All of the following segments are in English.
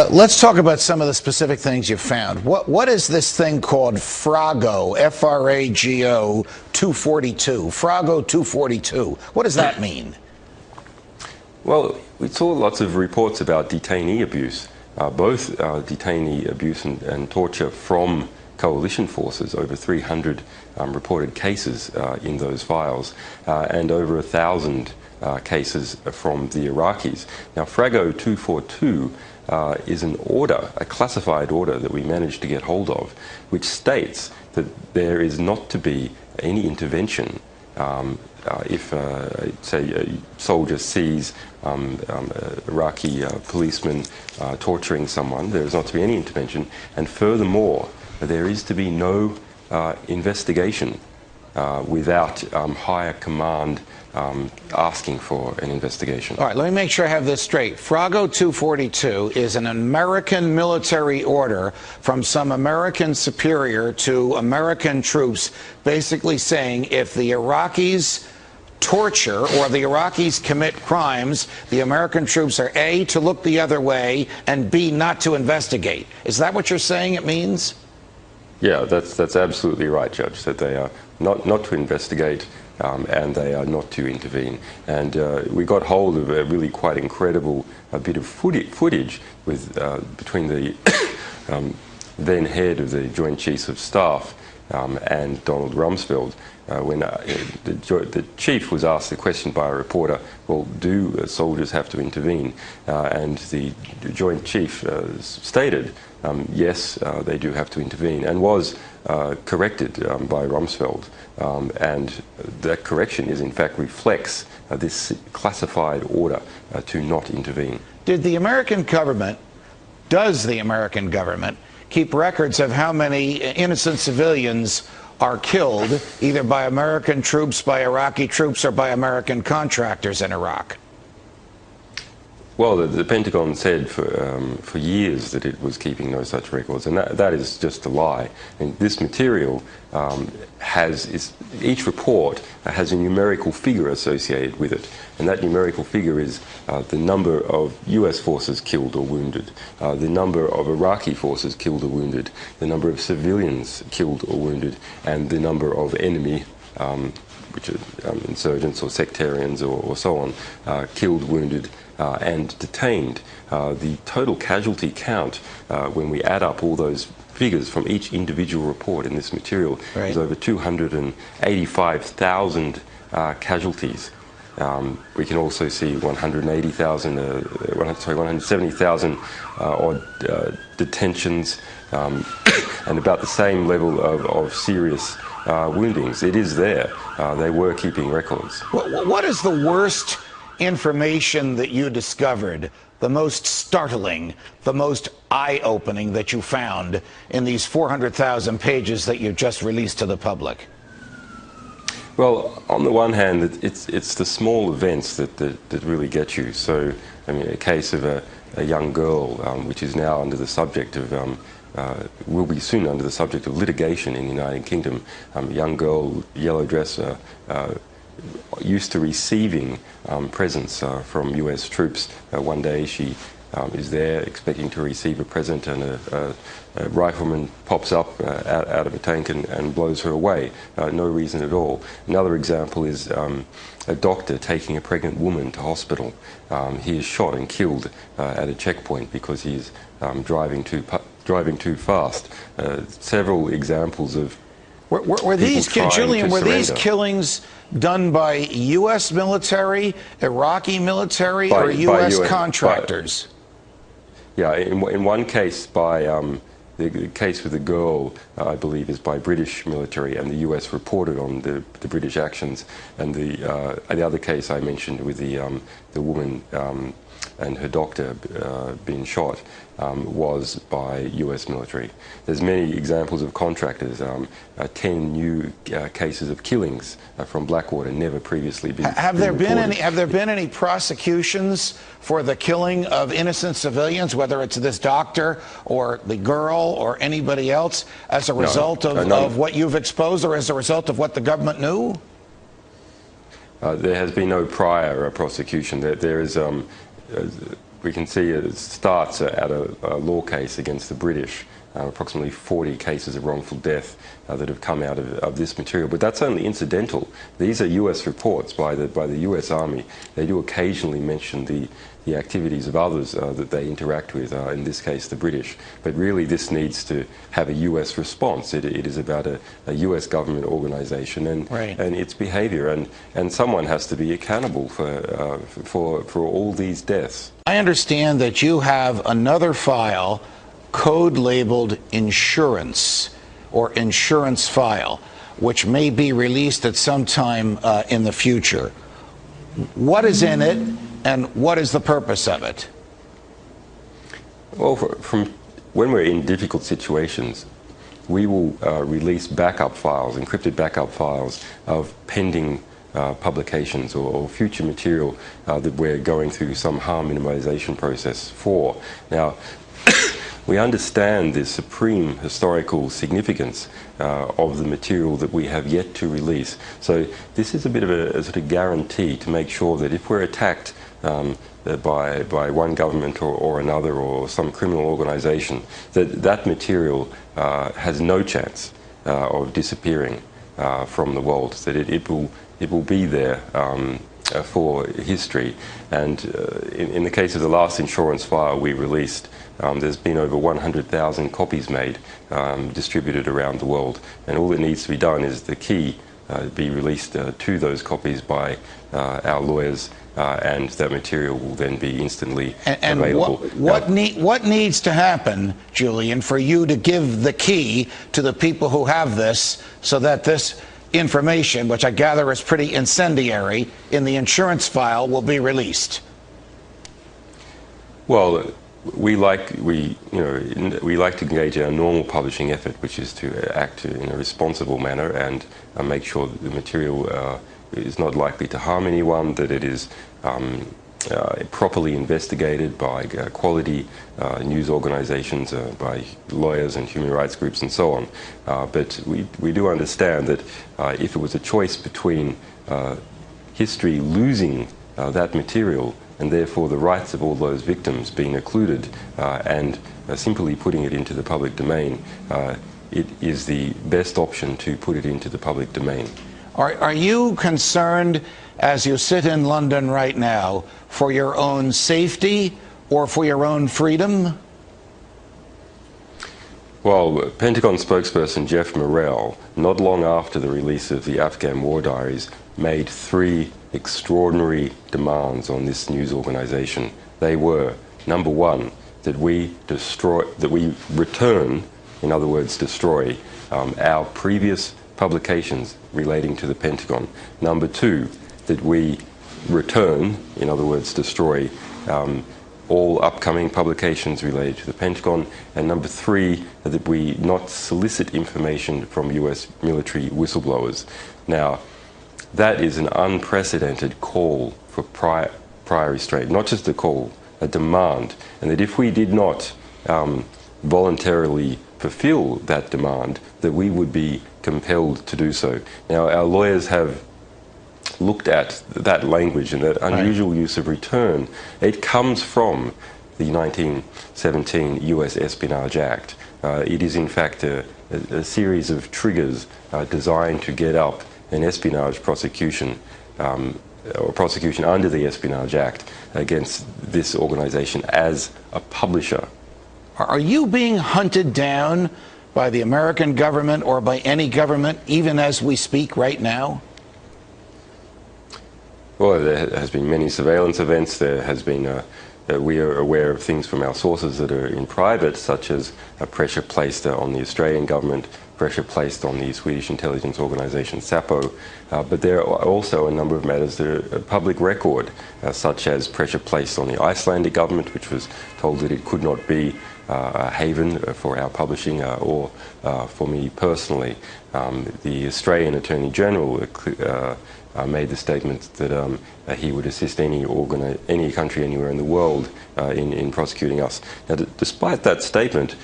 Let's talk about some of the specific things you found. What is this thing called Frago, F-R-A-G-O 242? Frago 242. What does that mean? Well, we saw lots of reports about detainee abuse, both detainee abuse and torture from coalition forces, over 300 reported cases in those files, and over 1,000 cases from the Iraqis. Now, Frago 242 is an order, a classified order that we managed to get hold of, which states that there is not to be any intervention if, say, a soldier sees Iraqi policemen torturing someone. There is not to be any intervention, and furthermore, there is to be no investigation without higher command asking for an investigation. All right, let me make sure I have this straight. Frago 242 is an American military order from some American superior to American troops, basically saying if the Iraqis torture or the Iraqis commit crimes, the American troops are A, to look the other way, and B, not to investigate. Is that what you're saying it means? Yeah, that's absolutely right, Judge, that they are not to investigate and they are not to intervene. And we got hold of a really quite incredible bit of footage with between the then head of the Joint Chiefs of Staff and Donald Rumsfeld, when the chief was asked the question by a reporter, well, do soldiers have to intervene? And the Joint Chief stated, yes, they do have to intervene, and was corrected by Rumsfeld. And that correction is, in fact, reflects this classified order to not intervene. Does the American government keep records of how many innocent civilians are killed, either by American troops, by Iraqi troops, or by American contractors in Iraq? Well, the Pentagon said for years that it was keeping no such records, and that is just a lie. And this material each report has a numerical figure associated with it, and that numerical figure is the number of US forces killed or wounded, the number of Iraqi forces killed or wounded, the number of civilians killed or wounded, and the number of enemy which are insurgents or sectarians or so on, killed, wounded, and detained. The total casualty count, when we add up all those figures from each individual report in this material, right, is over 285,000 casualties. We can also see 170,000 odd detentions, and about the same level of serious woundings. It is there. They were keeping records. What is the worst information that you discovered, the most startling, the most eye-opening that you found in these 400,000 pages that you just released to the public? Well, on the one hand, it's the small events that really get you. So, I mean, a case of a young girl, which is now under the subject of, will be soon under the subject of litigation in the United Kingdom. A young girl, yellow dress, used to receiving presents from US troops. One day she is there expecting to receive a present, and a rifleman pops up out of a tank and blows her away. No reason at all. Another example is a doctor taking a pregnant woman to hospital. He is shot and killed at a checkpoint because he is driving too fast. Several examples of Were these, Julian, were these killings done by U.S. military, Iraqi military, or U.S. contractors? Yeah, in one case the case with the girl, I believe, is by British military, and the U.S. reported on the British actions. And the other case I mentioned with the woman and her doctor being shot was by US military. There's many examples of contractors, 10 new cases of killings from Blackwater, never previously been Have there been any prosecutions for the killing of innocent civilians, whether it's this doctor or the girl or anybody else, as a result of what you've exposed, or as a result of what the government knew? There has been no prior prosecution. There is we can see it starts at a law case against the British. Approximately 40 cases of wrongful death that have come out of this material. But that's only incidental. These are US reports by the US Army. They do occasionally mention the activities of others that they interact with, in this case the British. But really this needs to have a US response. It is about a US government organization and its behavior, and someone has to be accountable for all these deaths. I understand that you have another file code labeled insurance or insurance file, which may be released at some time in the future. What is in it and what is the purpose of it? Well, from when we're in difficult situations, we will release backup files, encrypted backup files of pending publications or future material that we're going through some harm minimization process for. Now, we understand the supreme historical significance of the material that we have yet to release. So this is a bit of a sort of guarantee to make sure that if we're attacked by one government or another or some criminal organization, that material has no chance of disappearing from the world, that it will be there for history. And in the case of the last insurance file we released, there's been over 100,000 copies made, distributed around the world, and all that needs to be done is the key be released to those copies by our lawyers, and that material will then be instantly available. What needs to happen, Julian, for you to give the key to the people who have this, so that this information, which I gather is pretty incendiary, in the insurance file will be released? Well, we like to engage in a normal publishing effort, which is to act in a responsible manner and make sure that the material is not likely to harm anyone, that it is properly investigated by quality news organizations, by lawyers and human rights groups and so on. But we do understand that if it was a choice between history losing that material and therefore the rights of all those victims being occluded and simply putting it into the public domain, it is the best option to put it into the public domain. Are you concerned, as you sit in London right now, for your own safety or for your own freedom? Well, Pentagon spokesperson Jeff Morrell, not long after the release of the Afghan War Diaries, made 3 extraordinary demands on this news organization. They were, number 1, that we return, in other words, destroy our previous publications relating to the Pentagon. Number 2, that we return, in other words, destroy all upcoming publications related to the Pentagon. And number 3, that we not solicit information from US military whistleblowers. Now, that is an unprecedented call for prior restraint, not just a call, a demand. And that if we did not voluntarily fulfill that demand, that we would be compelled to do so. Now, our lawyers have looked at that language and that unusual use of return. It comes from the 1917 US Espionage Act. It is in fact a series of triggers designed to get up an espionage prosecution or prosecution under the Espionage Act against this organization as a publisher. Are you being hunted down by the American government or by any government, even as we speak right now? Well, there has been many surveillance events. There has been, we are aware of things from our sources that are in private, such as pressure placed on the Australian government, pressure placed on the Swedish intelligence organization SAPO. But there are also a number of matters that are public record, such as pressure placed on the Icelandic government, which was told that it could not be a haven for our publishing or for me personally. The Australian Attorney General made the statement that he would assist any country anywhere in the world in prosecuting us. Now, despite that statement,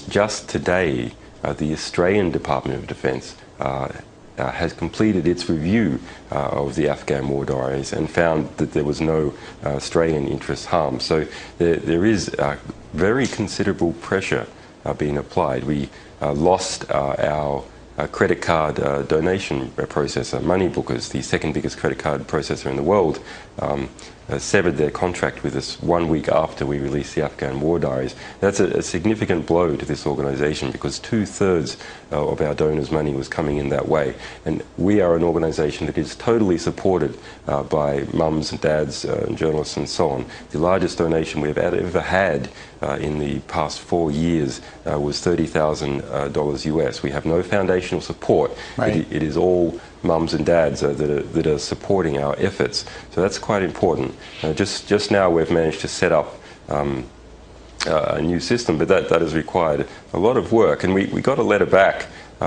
just today, the Australian Department of Defence has completed its review of the Afghan war diaries and found that there was no Australian interest harm. So there is very considerable pressure being applied. We lost our credit card donation processor, Moneybookers, the second biggest credit card processor in the world, severed their contract with us 1 week after we released the Afghan war diaries. That's a significant blow to this organisation, because 2/3 of our donors' money was coming in that way. And we are an organisation that is totally supported by mums and dads and journalists and so on. The largest donation we've ever had in the past 4 years was $30,000 US. We have no foundational support. Right. It is all mums and dads that are supporting our efforts. So that's quite important. Just now we've managed to set up a new system, but that has required a lot of work, and we got a letter back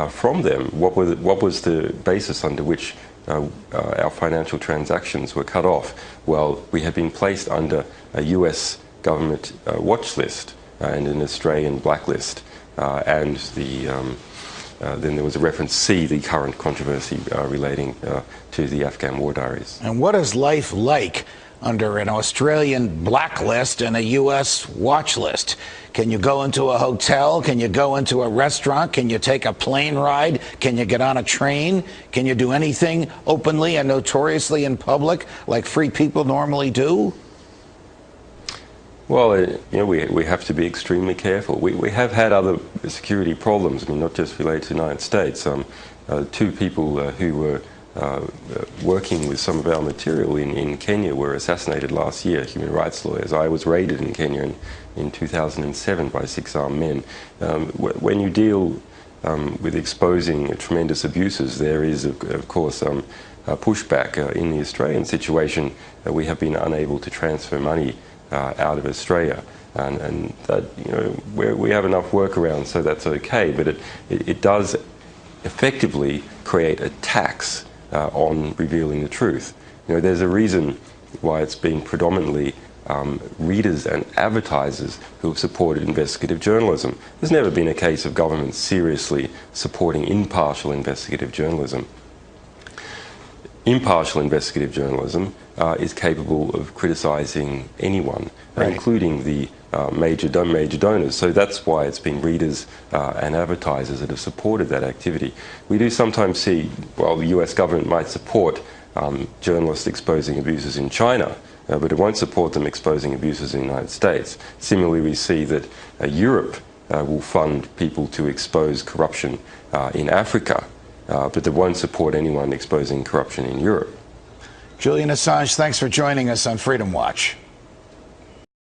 from them. What was the basis under which our financial transactions were cut off? Well, we had been placed under a US government watch list and an Australian blacklist, and then there was a reference C, the current controversy relating to the Afghan war diaries. And what is life like under an Australian blacklist and a U.S. watch list? Can you go into a hotel? Can you go into a restaurant? Can you take a plane ride? Can you get on a train? Can you do anything openly and notoriously in public like free people normally do? Well, we have to be extremely careful. We have had other security problems, I mean, not just related to the United States. Two people who were working with some of our material in Kenya were assassinated last year, human rights lawyers. I was raided in Kenya in 2007 by 6 armed men. When you deal with exposing tremendous abuses, there is, of course, pushback. In the Australian situation, we have been unable to transfer money out of Australia, and that, we have enough workarounds, so that's okay. But it does effectively create a tax on revealing the truth. There's a reason why it's been predominantly readers and advertisers who have supported investigative journalism. There's never been a case of government seriously supporting impartial investigative journalism. Impartial investigative journalism is capable of criticising anyone, right, including the major donors. So that's why it's been readers and advertisers that have supported that activity. We do sometimes see, well, the US government might support journalists exposing abuses in China, but it won't support them exposing abuses in the United States. Similarly, we see that Europe will fund people to expose corruption in Africa, but they won't support anyone exposing corruption in Europe. Julian Assange, thanks for joining us on Freedom Watch.